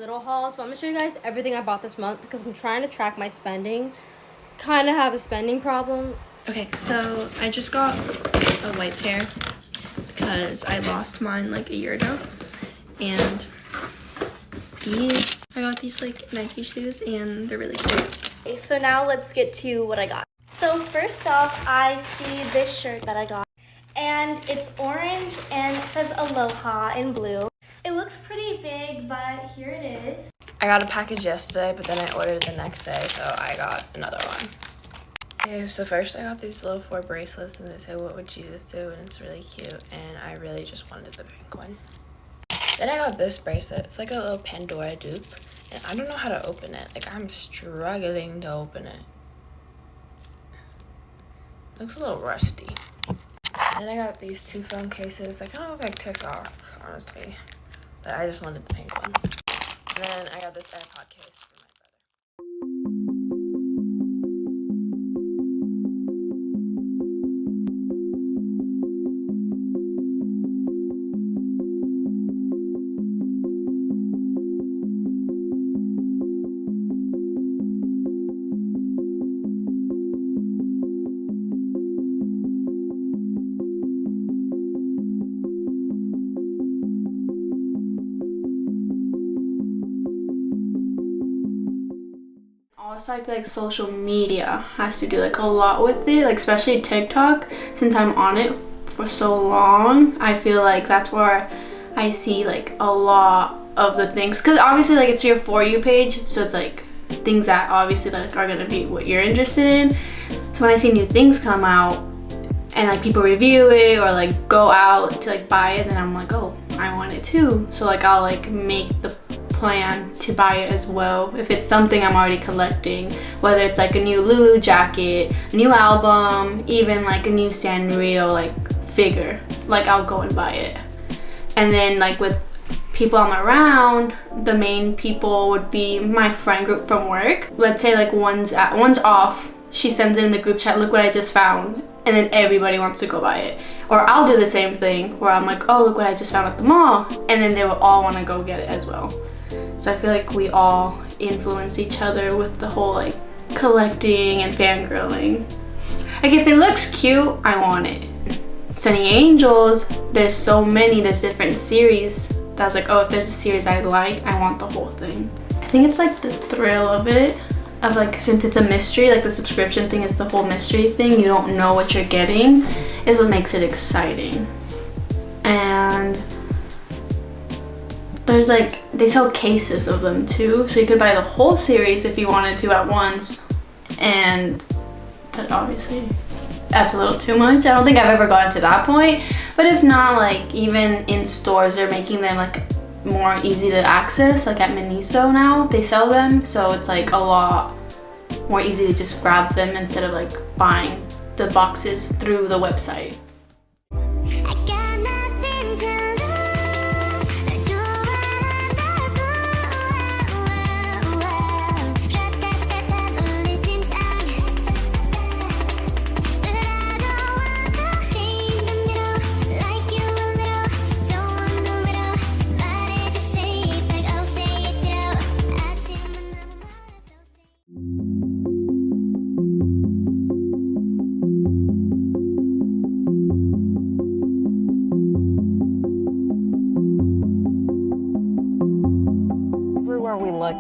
little hauls, but I'm gonna show you guys everything I bought this month because I'm trying to track my spending. Kind of have a spending problem. Okay, so I just got a white pair because I lost mine like a year ago. And I got these like Nike shoes and they're really cute. Okay, so now let's get to what I got. So first off, I see this shirt that I got. And it's orange and it says Aloha in blue. It looks pretty big, but here it is. I got a package yesterday, but then I ordered the next day, so I got another one. Okay, so first I got these little 4 bracelets and they say, "What would Jesus do?" And it's really cute, and I really just wanted the pink one. Then I got this bracelet. It's like a little Pandora dupe, and I don't know how to open it. Like, I'm struggling to open it. Looks a little rusty. Then I got these 2 phone cases. They kind of look like TikTok, honestly, but I just wanted the pink one. And then I got this AirPod case for my brother. Also, I feel like social media has to do like a lot with it, like especially TikTok. Since I'm on it for so long, I feel like that's where I see like a lot of the things, because obviously like it's your For You page, so it's like things that obviously like are gonna be what you're interested in. So when I see new things come out and like people review it or like go out to like buy it, then I'm like, oh, I want it too. So like I'll like make the plan to buy it as well if it's something I'm already collecting, whether it's like a new Lulu jacket, a new album, even like a new Sanrio like figure, like I'll go and buy it. And then like with people I'm around, the main people would be my friend group from work. Let's say like one's off, she sends it in the group chat, "Look what I just found," and then everybody wants to go buy it. Or I'll do the same thing where I'm like, "Oh, look what I just found at the mall," and then they will all want to go get it as well. So I feel like we all influence each other with the whole like collecting and fangirling. Like if it looks cute, I want it. Sunny Angels, there's so many, there's different series that I was like, oh, if there's a series I like, I want the whole thing. I think it's like the thrill of it, of like, since it's a mystery, like the subscription thing is the whole mystery thing, you don't know what you're getting, is what makes it exciting. And there's like, they sell cases of them too, so you could buy the whole series if you wanted to at once, but obviously that's a little too much. I don't think I've ever gotten to that point, but if not, like even in stores they're making them like more easy to access, like at Miniso now they sell them, so it's like a lot more easy to just grab them instead of like buying the boxes through the website.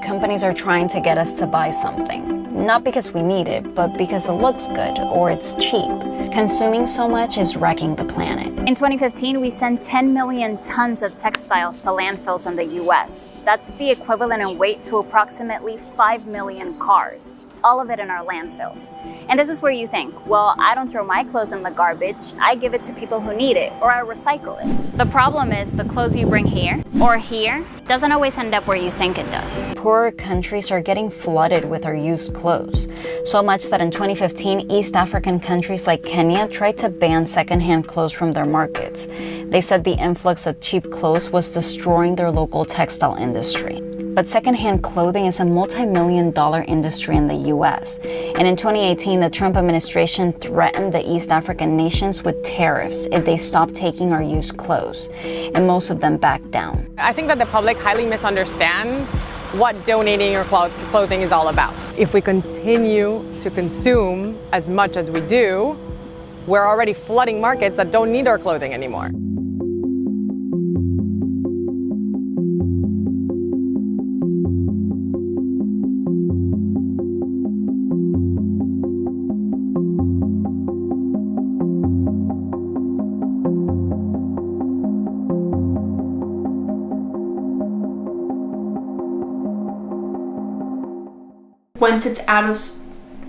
Companies are trying to get us to buy something, not because we need it, but because it looks good or it's cheap. Consuming so much is wrecking the planet. In 2015, we sent 10 million tons of textiles to landfills in the US. That's the equivalent in weight to approximately 5 million cars. All of it in our landfills. And this is where you think, well, I don't throw my clothes in the garbage, I give it to people who need it, or I recycle it. The problem is the clothes you bring here, or here, doesn't always end up where you think it does. Poorer countries are getting flooded with our used clothes. So much that in 2015, East African countries like Kenya tried to ban secondhand clothes from their markets. They said the influx of cheap clothes was destroying their local textile industry. But secondhand clothing is a multi-million-dollar industry in the US. And in 2018, the Trump administration threatened the East African nations with tariffs if they stopped taking our used clothes. And most of them backed down. I think that the public highly misunderstands what donating your clothing is all about. If we continue to consume as much as we do, we're already flooding markets that don't need our clothing anymore.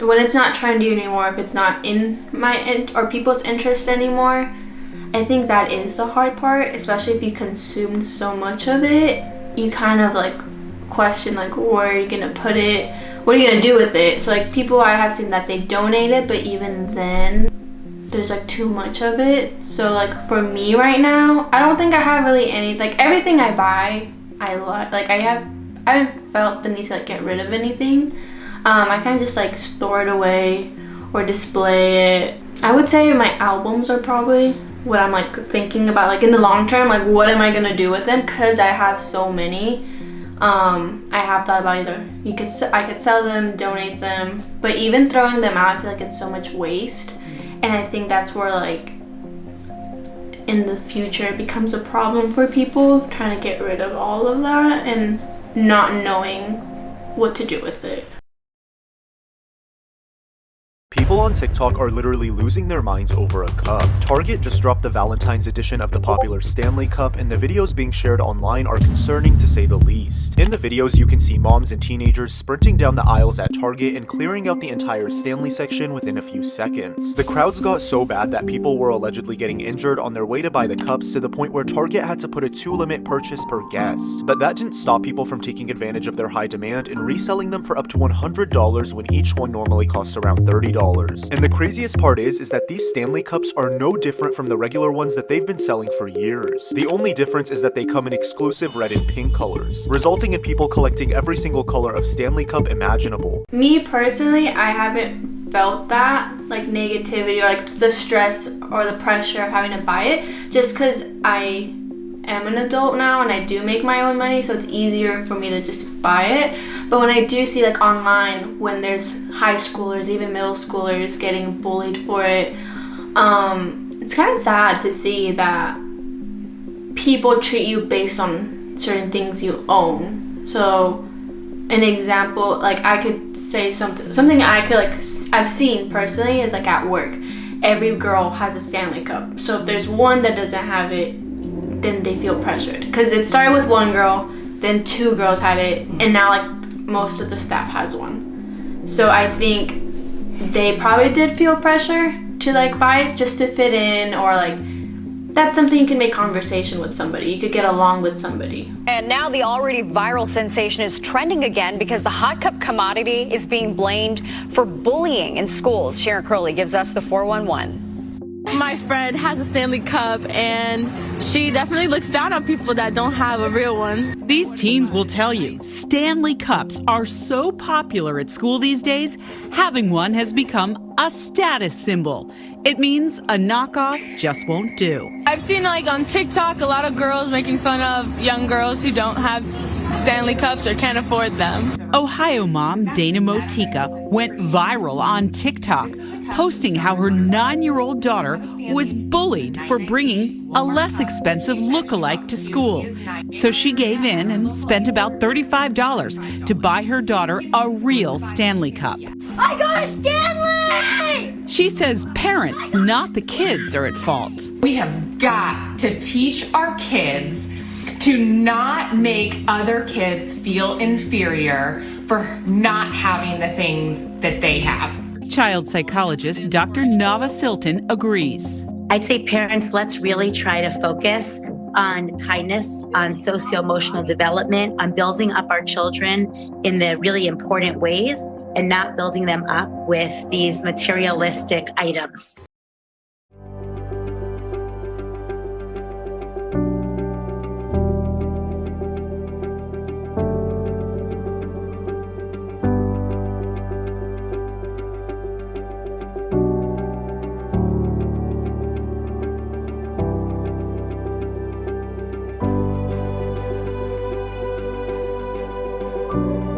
When it's not trendy anymore, if it's not in my or people's interest anymore, I think that is the hard part, especially if you consumed so much of it. You kind of like question like, where are you gonna put it? What are you gonna do with it? So like people I have seen that they donate it, but even then there's like too much of it. So like for me right now, I don't think I have really any, like everything I buy I love. Like I haven't felt the need to like get rid of anything. I kind of just like store it away or display it. I would say my albums are probably what I'm like thinking about, like in the long term, like what am I gonna do with them, because I have so many. I have thought about either I could sell them, donate them, but even throwing them out, I feel like it's so much waste, and I think that's where like in the future it becomes a problem for people trying to get rid of all of that and not knowing what to do with it. People on TikTok are literally losing their minds over a cup. Target just dropped the Valentine's edition of the popular Stanley Cup, and the videos being shared online are concerning to say the least. In the videos, you can see moms and teenagers sprinting down the aisles at Target and clearing out the entire Stanley section within a few seconds. The crowds got so bad that people were allegedly getting injured on their way to buy the cups, to the point where Target had to put a 2-limit purchase per guest. But that didn't stop people from taking advantage of their high demand and reselling them for up to $100 when each one normally costs around $30. And the craziest part is that these Stanley Cups are no different from the regular ones that they've been selling for years. The only difference is that they come in exclusive red and pink colors, resulting in people collecting every single color of Stanley Cup imaginable. Me personally, I haven't felt that like negativity or like the stress or the pressure of having to buy it, just because I am an adult now and I do make my own money, so it's easier for me to just buy it. But when I do see like online when there's high schoolers, even middle schoolers getting bullied for it, it's kind of sad to see that people treat you based on certain things you own. So an example, like I could say something I could like I've seen personally is like at work, every girl has a Stanley Cup. So if there's one that doesn't have it, then they feel pressured, because it started with one girl, then 2 girls had it, and now like most of the staff has one. So I think they probably did feel pressure to like buy it just to fit in, or like that's something you can make conversation with somebody. You could get along with somebody. And now the already viral sensation is trending again because the hot cup commodity is being blamed for bullying in schools. Sharon Crowley gives us the 411. My friend has a Stanley Cup, and she definitely looks down on people that don't have a real one. These teens will tell you Stanley Cups are so popular at school these days, having one has become a status symbol. It means a knockoff just won't do. I've seen like on TikTok a lot of girls making fun of young girls who don't have Stanley Cups or can't afford them. Ohio mom Dana Motika went viral on TikTok, posting how her 9-year-old daughter was bullied for bringing a less expensive look-alike to school. So she gave in and spent about $35 to buy her daughter a real Stanley Cup. I got a Stanley! She says parents, not the kids, are at fault. We have got to teach our kids to not make other kids feel inferior for not having the things that they have. Child psychologist Dr. Nava Silton agrees. I'd say parents, let's really try to focus on kindness, on socio-emotional development, on building up our children in the really important ways and not building them up with these materialistic items. you.